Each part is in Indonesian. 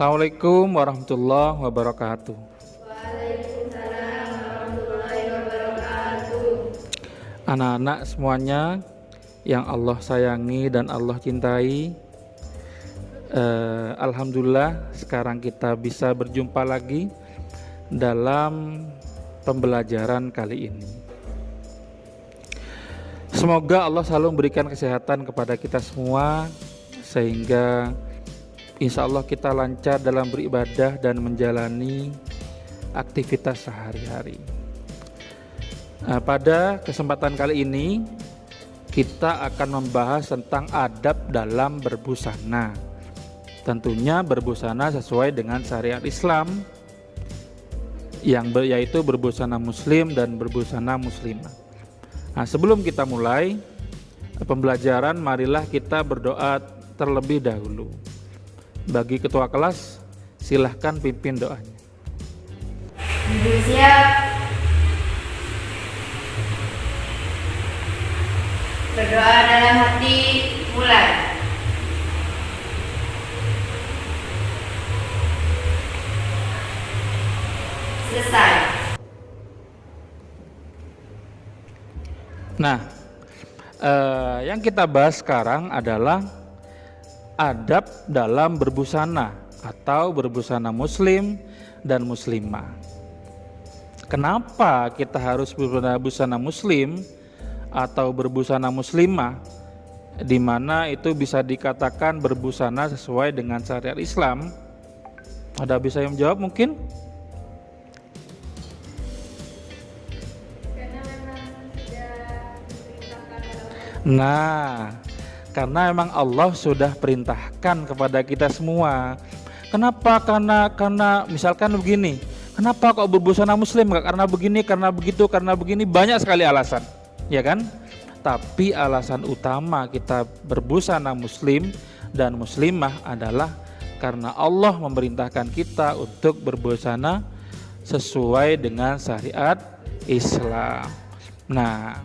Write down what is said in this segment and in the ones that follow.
Assalamualaikum warahmatullahi wabarakatuh. Waalaikumsalam warahmatullahi wabarakatuh. Anak-anak semuanya yang Allah sayangi dan Allah cintai, Alhamdulillah sekarang kita bisa berjumpa lagi dalam pembelajaran kali ini. Semoga Allah selalu memberikan kesehatan kepada kita semua sehingga insya Allah kita lancar dalam beribadah dan menjalani aktivitas sehari-hari. Pada kesempatan kali ini kita akan membahas tentang adab dalam berbusana. Tentunya berbusana sesuai dengan syariat Islam yaitu berbusana muslim dan berbusana muslimah. Nah, sebelum kita mulai pembelajaran, marilah kita berdoa terlebih dahulu. Bagi ketua kelas, silahkan pimpin doanya. Siap. Berdoa dalam hati, mulai. Selesai. Nah, yang kita bahas sekarang adalah adab dalam berbusana atau berbusana muslim dan muslimah. Kenapa kita harus berbusana muslim atau berbusana muslimah, di mana itu bisa dikatakan berbusana sesuai dengan syariat Islam? Ada bisa yang menjawab mungkin? Nah, karena memang Allah sudah perintahkan kepada kita semua. Kenapa? Karena misalkan begini, kenapa kok berbusana muslim? Karena begini, karena begitu, karena begini, banyak sekali alasan, ya kan? Tapi alasan utama kita berbusana muslim dan muslimah adalah karena Allah memerintahkan kita untuk berbusana sesuai dengan syariat Islam. Nah,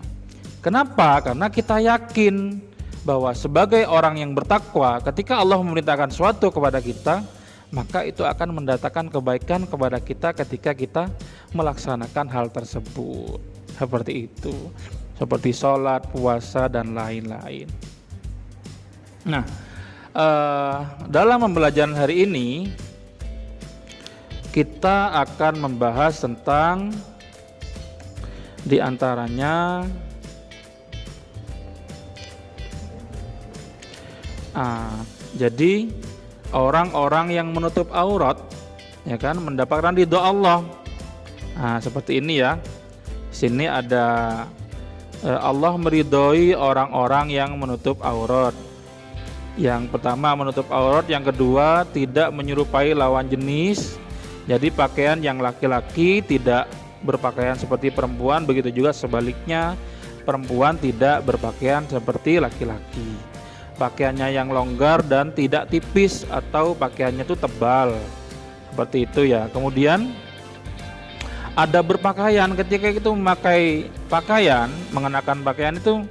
kenapa? Karena kita yakin bahwa sebagai orang yang bertakwa, ketika Allah memerintahkan suatu kepada kita, maka itu akan mendatangkan kebaikan kepada kita ketika kita melaksanakan hal tersebut. Seperti itu, seperti sholat, puasa, dan lain-lain. Nah, dalam pembelajaran hari ini kita akan membahas tentang diantaranya jadi orang-orang yang menutup aurat, ya kan, mendapatkan ridho Allah. Seperti ini ya. Sini ada Allah meridhoi orang-orang yang menutup aurat. Yang pertama menutup aurat, yang kedua tidak menyerupai lawan jenis. Jadi pakaian yang laki-laki tidak berpakaian seperti perempuan, begitu juga sebaliknya perempuan tidak berpakaian seperti laki-laki. Pakaiannya yang longgar dan tidak tipis atau pakaiannya itu tebal, seperti itu ya. Kemudian ada berpakaian, ketika itu memakai pakaian, mengenakan pakaian itu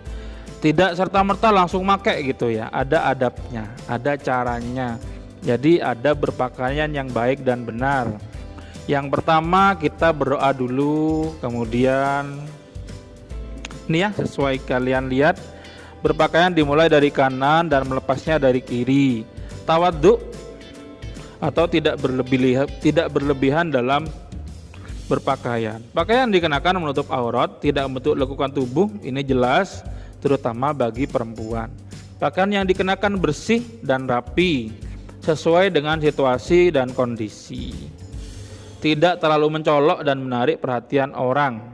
tidak serta-merta langsung pakai gitu ya. Ada adabnya, ada caranya. Jadi ada berpakaian yang baik dan benar. Yang pertama kita berdoa dulu, kemudian ini ya, sesuai kalian lihat, berpakaian dimulai dari kanan dan melepasnya dari kiri. Tawadhu atau tidak berlebihan dalam berpakaian. Pakaian dikenakan menutup aurat, tidak membentuk lekukan tubuh, ini jelas, terutama bagi perempuan. Pakaian yang dikenakan bersih dan rapi, sesuai dengan situasi dan kondisi. Tidak terlalu mencolok dan menarik perhatian orang.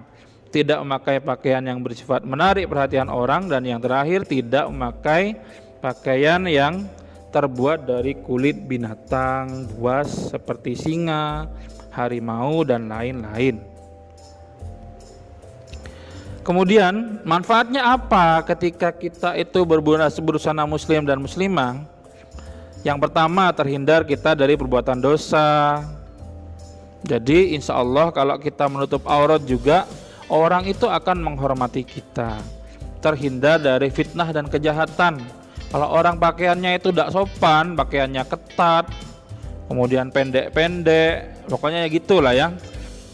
Tidak memakai pakaian yang bersifat menarik perhatian orang, dan yang terakhir tidak memakai pakaian yang terbuat dari kulit binatang buas seperti singa, harimau, dan lain-lain. Kemudian manfaatnya apa ketika kita itu berbusana muslim dan muslimah? Yang pertama, terhindar kita dari perbuatan dosa. Jadi insya Allah kalau kita menutup aurat juga, orang itu akan menghormati kita, terhindar dari fitnah dan kejahatan. Kalau orang pakaiannya itu tidak sopan, pakaiannya ketat, kemudian pendek-pendek, pokoknya ya gitulah ya.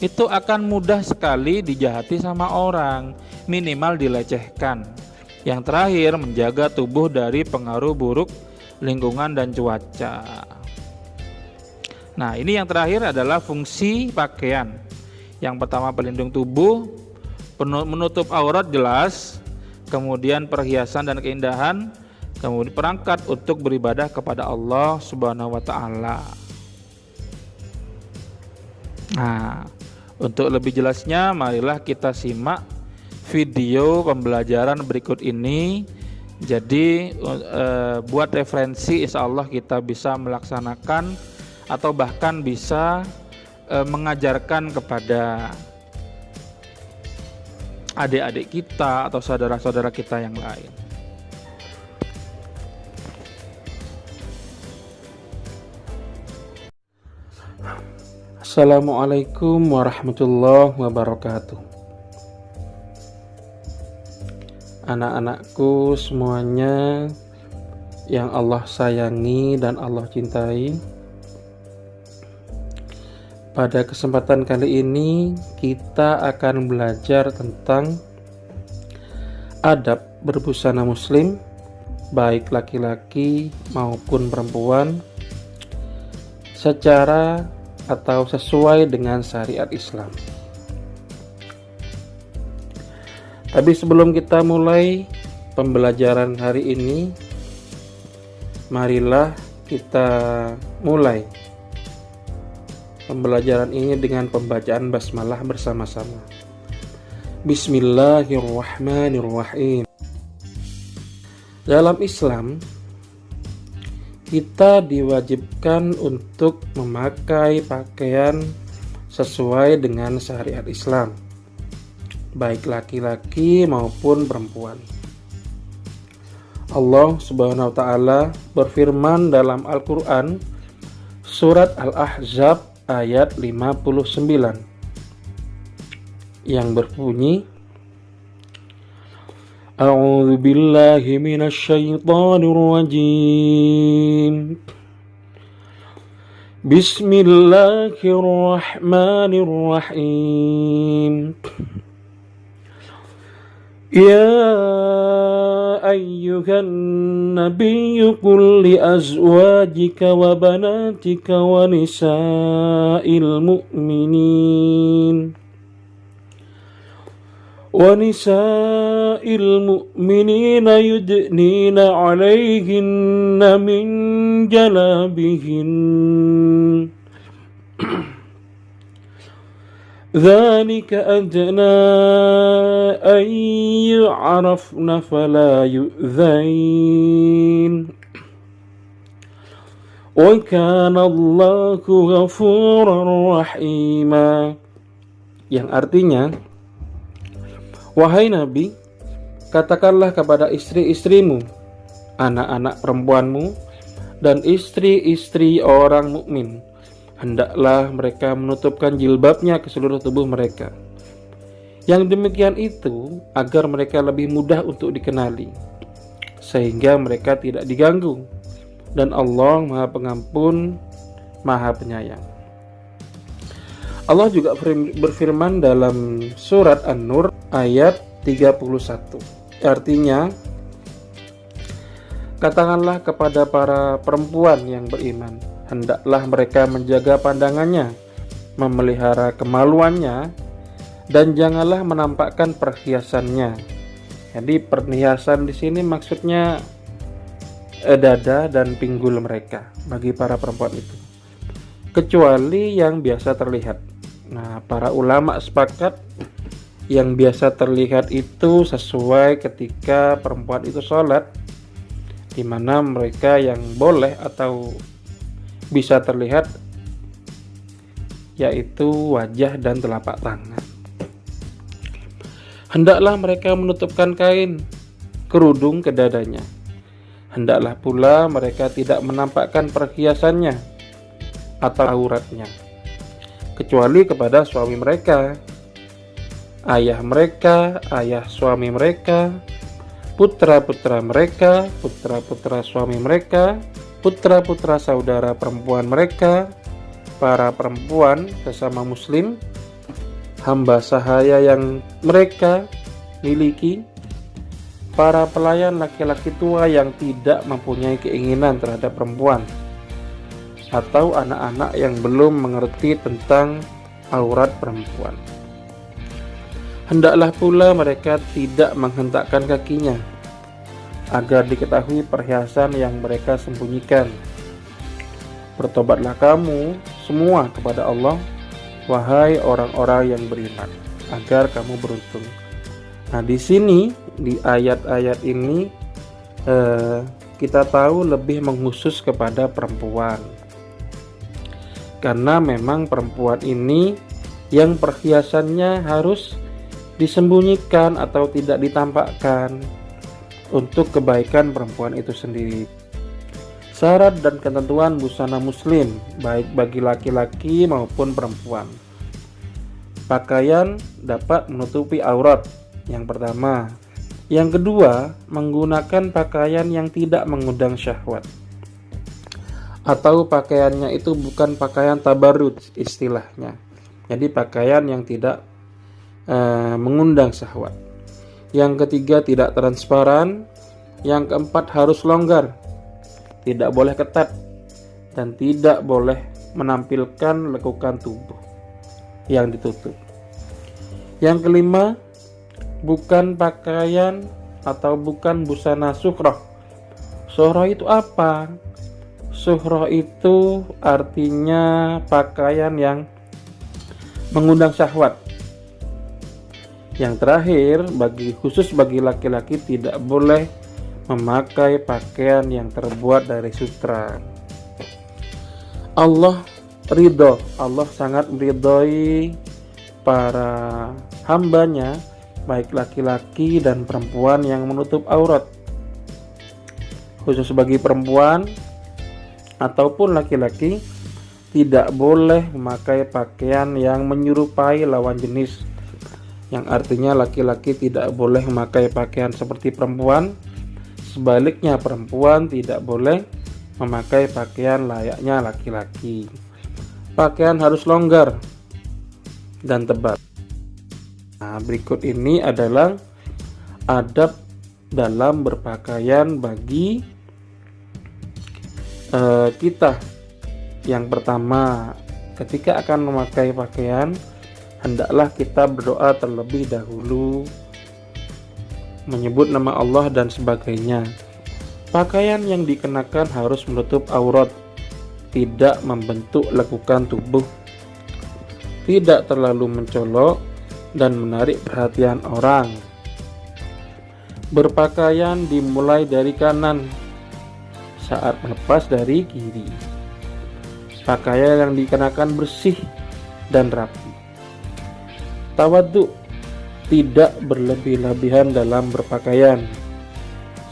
Itu akan mudah sekali dijahati sama orang, minimal dilecehkan. Yang terakhir, menjaga tubuh dari pengaruh buruk lingkungan dan cuaca. Nah, ini yang terakhir adalah fungsi pakaian. Yang pertama pelindung tubuh, menutup aurat jelas, kemudian perhiasan dan keindahan, kemudian perangkat untuk beribadah kepada Allah Subhanahu wa taala. Nah, untuk lebih jelasnya marilah kita simak video pembelajaran berikut ini. Jadi buat referensi, insya Allah kita bisa melaksanakan atau bahkan bisa mengajarkan kepada adik-adik kita atau saudara-saudara kita yang lain. Assalamualaikum warahmatullahi wabarakatuh. Anak-anakku semuanya yang Allah sayangi dan Allah cintai, pada kesempatan kali ini kita akan belajar tentang adab berbusana muslim, baik laki-laki maupun perempuan, secara atau sesuai dengan syariat Islam. Tapi sebelum kita mulai pembelajaran hari ini, marilah kita mulai pembelajaran ini dengan pembacaan basmalah bersama-sama. Bismillahirrahmanirrahim. Dalam Islam, kita diwajibkan untuk memakai pakaian sesuai dengan syariat Islam, baik laki-laki maupun perempuan. Allah Subhanahu wa taala berfirman dalam Al-Qur'an surat Al-Ahzab ayat 59 yang berbunyi, A'udzu billahi minasy syaithanir rajim. Bismillahirrahmanirrahim. Ya ayyuhan nabiyyu qul li azwajika wa banatika wa nisa'il mu'minin yudnina 'alaihinna min jalabihin dzalika adna an yu'rafna fala yu'dzain wa kana Allahu ghafurar rahima. Yang artinya, wahai Nabi, katakanlah kepada istri-istrimu, anak-anak perempuanmu, dan istri-istri orang mukmin, hendaklah mereka menutupkan jilbabnya ke seluruh tubuh mereka. Yang demikian itu agar mereka lebih mudah untuk dikenali, sehingga mereka tidak diganggu, dan Allah Maha Pengampun, Maha Penyayang. Allah juga berfirman dalam surat An-Nur ayat 31. Artinya, katakanlah kepada para perempuan yang beriman, hendaklah mereka menjaga pandangannya, memelihara kemaluannya, dan janganlah menampakkan perhiasannya. Jadi perhiasan di sini maksudnya dada dan pinggul mereka bagi para perempuan itu, kecuali yang biasa terlihat. Nah, para ulama sepakat yang biasa terlihat itu sesuai ketika perempuan itu sholat, di mana mereka yang boleh atau bisa terlihat yaitu wajah dan telapak tangan. Hendaklah mereka menutupkan kain kerudung ke dadanya. Hendaklah pula mereka tidak menampakkan perhiasannya atau auratnya, kecuali kepada suami mereka, ayah mereka, ayah suami mereka, putra-putra mereka, putra-putra suami mereka, putra-putra saudara perempuan mereka, para perempuan sesama muslim, hamba sahaya yang mereka miliki, para pelayan laki-laki tua yang tidak mempunyai keinginan terhadap perempuan, atau anak-anak yang belum mengerti tentang aurat perempuan. Hendaklah pula mereka tidak menghentakkan kakinya, agar diketahui perhiasan yang mereka sembunyikan. Bertobatlah kamu semua kepada Allah, wahai orang-orang yang beriman, agar kamu beruntung. Nah, di sini di ayat-ayat ini kita tahu lebih mengkhusus kepada perempuan, karena memang perempuan ini yang perhiasannya harus disembunyikan atau tidak ditampakkan untuk kebaikan perempuan itu sendiri. Syarat dan ketentuan busana muslim baik bagi laki-laki maupun perempuan. Pakaian dapat menutupi aurat, yang pertama. Yang kedua, menggunakan pakaian yang tidak mengundang syahwat, atau pakaiannya itu bukan pakaian tabarrud istilahnya. Jadi pakaian yang tidak mengundang syahwat. Yang ketiga, tidak transparan. Yang keempat, harus longgar, tidak boleh ketat, dan tidak boleh menampilkan lekukan tubuh yang ditutup. Yang kelima, bukan pakaian atau bukan busana suhroh. Suhroh itu apa? Suhroh itu artinya pakaian yang mengundang syahwat. Yang terakhir, khusus bagi laki-laki tidak boleh memakai pakaian yang terbuat dari sutra. Allah sangat meridhoi para hambanya, baik laki-laki dan perempuan yang menutup aurat. Khusus bagi perempuan ataupun laki-laki tidak boleh memakai pakaian yang menyerupai lawan jenis, yang artinya laki-laki tidak boleh memakai pakaian seperti perempuan. Sebaliknya, perempuan tidak boleh memakai pakaian layaknya laki-laki. Pakaian harus longgar dan tebal. Nah, berikut ini adalah adab dalam berpakaian bagi kita. Yang pertama, ketika akan memakai pakaian, hendaklah kita berdoa terlebih dahulu, menyebut nama Allah dan sebagainya. Pakaian yang dikenakan harus menutup aurat, tidak membentuk lekukan tubuh, tidak terlalu mencolok dan menarik perhatian orang. Berpakaian dimulai dari kanan saat melepas dari kiri. Pakaian yang dikenakan bersih dan rapi. Tawadhu, tidak berlebih-lebihan dalam berpakaian.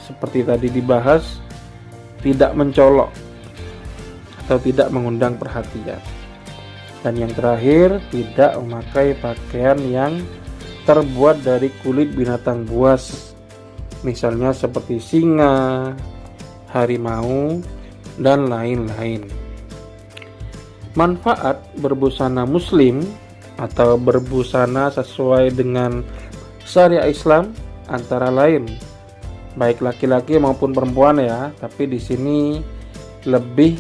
Seperti tadi dibahas, tidak mencolok atau tidak mengundang perhatian. Dan yang terakhir, tidak memakai pakaian yang terbuat dari kulit binatang buas, misalnya seperti singa, harimau, dan lain-lain. Manfaat berbusana muslim atau berbusana sesuai dengan syariat Islam antara lain, baik laki-laki maupun perempuan ya, tapi di sini lebih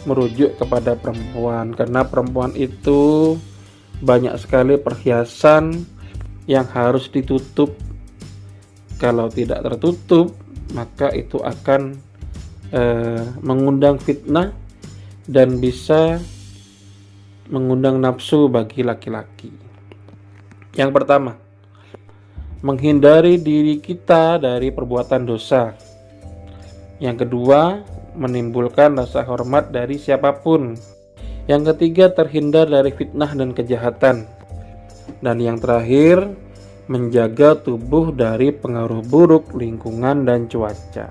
merujuk kepada perempuan, karena perempuan itu banyak sekali perhiasan yang harus ditutup. Kalau tidak tertutup, maka itu akan mengundang fitnah dan bisa mengundang nafsu bagi laki-laki. Yang pertama, menghindari diri kita dari perbuatan dosa. Yang kedua, menimbulkan rasa hormat dari siapapun. Yang ketiga, terhindar dari fitnah dan kejahatan. Dan yang terakhir, menjaga tubuh dari pengaruh buruk lingkungan dan cuaca.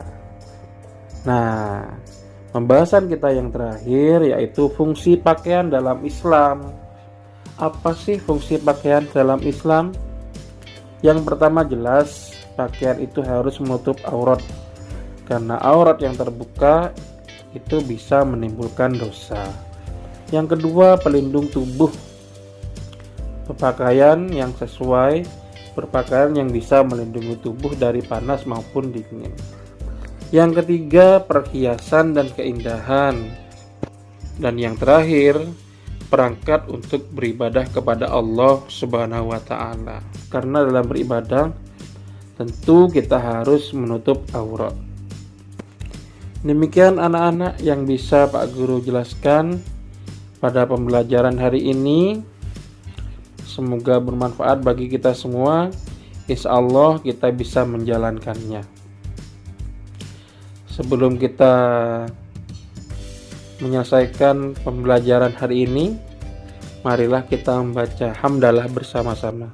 Nah, pembahasan kita yang terakhir yaitu fungsi pakaian dalam Islam. Apa sih fungsi pakaian dalam Islam? Yang pertama, jelas pakaian itu harus menutup aurat, karena aurat yang terbuka itu bisa menimbulkan dosa. Yang kedua, pelindung tubuh. Berpakaian yang sesuai, berpakaian yang bisa melindungi tubuh dari panas maupun dingin. Yang ketiga, perhiasan dan keindahan. Dan yang terakhir, perangkat untuk beribadah kepada Allah Subhanahu wa taala. Karena dalam beribadah tentu kita harus menutup aurat. Demikian anak-anak yang bisa Pak Guru jelaskan pada pembelajaran hari ini. Semoga bermanfaat bagi kita semua. Insya Allah kita bisa menjalankannya. Sebelum kita menyelesaikan pembelajaran hari ini, marilah kita membaca hamdalah bersama-sama.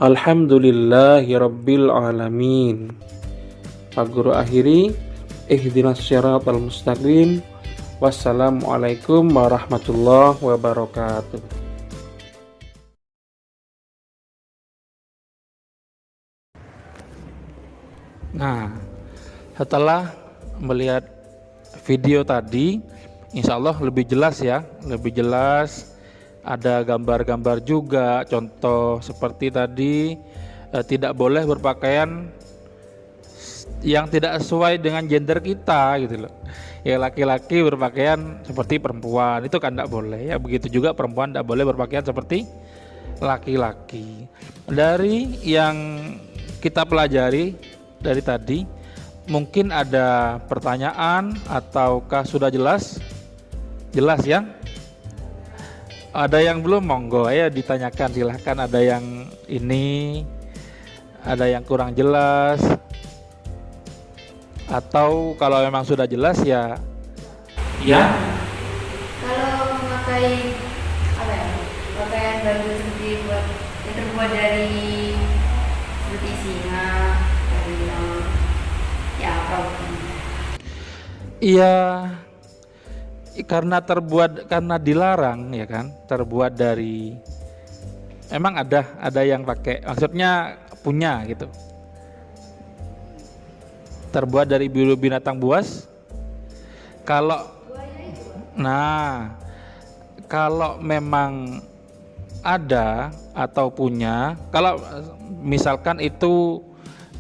Alhamdulillahirabbil alamin. Pak Guru akhiri, ihdinas syiratal mustaqim. Wassalamualaikum warahmatullahi wabarakatuh. Nah, setelah melihat video tadi, insya Allah lebih jelas ya, lebih jelas. Ada gambar-gambar juga, contoh seperti tadi, tidak boleh berpakaian yang tidak sesuai dengan gender kita gitu loh. Ya, laki-laki berpakaian seperti perempuan, itu kan tidak boleh ya. Begitu juga perempuan tidak boleh berpakaian seperti laki-laki. Dari yang kita pelajari dari tadi, mungkin ada pertanyaan ataukah sudah jelas? Jelas ya? Ada yang belum, monggo ya ditanyakan, silahkan. Ada yang ini, ada yang kurang jelas, atau kalau memang sudah jelas ya Kalau memakai pakaian baju seperti yang terbuat dari seperti singa, dari iya, karena dilarang ya kan, terbuat dari, emang ada yang pakai, maksudnya punya gitu, terbuat dari bulu binatang buas. Kalau memang ada atau punya, kalau misalkan itu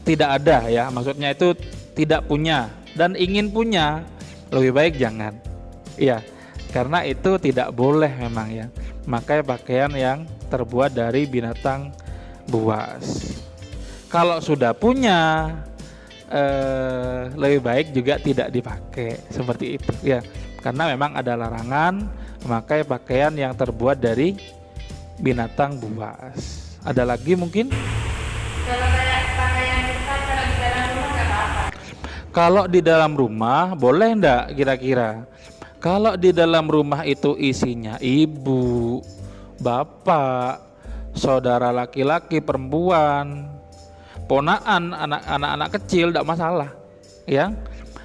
tidak ada ya, maksudnya itu tidak punya dan ingin punya, lebih baik jangan. Iya, karena itu tidak boleh memang ya. Maka pakaian yang terbuat dari binatang buas. Kalau sudah punya, lebih baik juga tidak dipakai seperti itu ya. Karena memang ada larangan memakai pakaian yang terbuat dari binatang buas. Ada lagi mungkin? Kalau kayak pakaian ketat kalau di dalam rumah nggak apa-apa. Kalau di dalam rumah boleh enggak kira-kira? Kalau di dalam rumah itu isinya ibu, bapak, saudara laki-laki, perempuan, ponaan, anak-anak kecil, enggak masalah. Ya.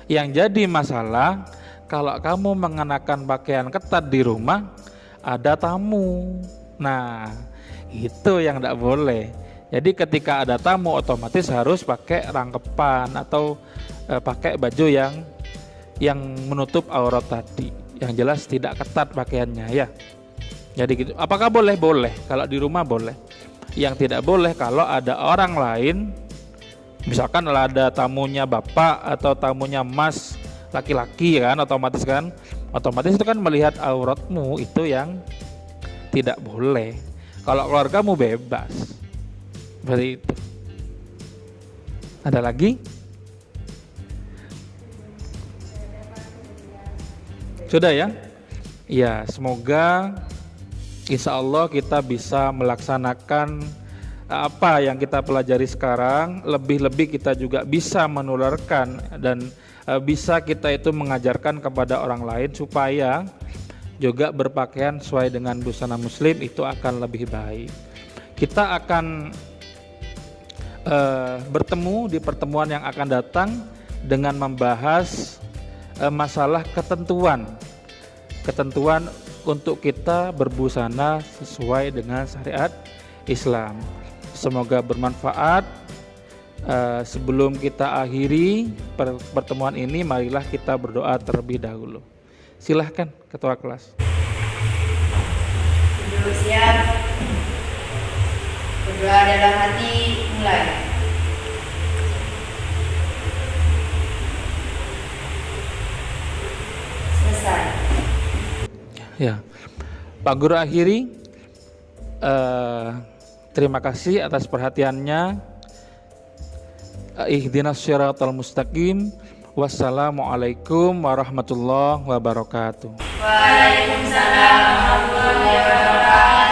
Yang jadi masalah kalau kamu mengenakan pakaian ketat di rumah, ada tamu. Nah, itu yang enggak boleh. Jadi ketika ada tamu otomatis harus pakai rangkepan atau pakai baju yang menutup aurat tadi. Yang jelas tidak ketat pakaiannya ya. Jadi gitu. Apakah boleh? Boleh. Kalau di rumah boleh. Yang tidak boleh kalau ada orang lain, misalkan ada tamunya bapak atau tamunya mas laki-laki kan, otomatis itu kan melihat auratmu, itu yang tidak boleh. Kalau keluargamu bebas. Seperti itu. Ada lagi? Sudah ya? Ya, semoga insya Allah kita bisa melaksanakan apa yang kita pelajari sekarang. Lebih-lebih kita juga bisa menularkan dan bisa kita itu mengajarkan kepada orang lain supaya juga berpakaian sesuai dengan busana muslim, itu akan lebih baik. Kita akan bertemu di pertemuan yang akan datang dengan membahas masalah ketentuan untuk kita berbusana sesuai dengan syariat Islam. Semoga bermanfaat. Sebelum kita akhiri pertemuan ini, marilah kita berdoa terlebih dahulu. Silahkan ketua kelas. Duduk siap. Berdoa dalam hati, mulai. Selesai. Ya, Pak Guru akhiri. Terima kasih atas perhatiannya. Ihdinas syiratal mustaqim. Wassalamualaikum warahmatullahi wabarakatuh. Waalaikumsalam warahmatullahi wabarakatuh.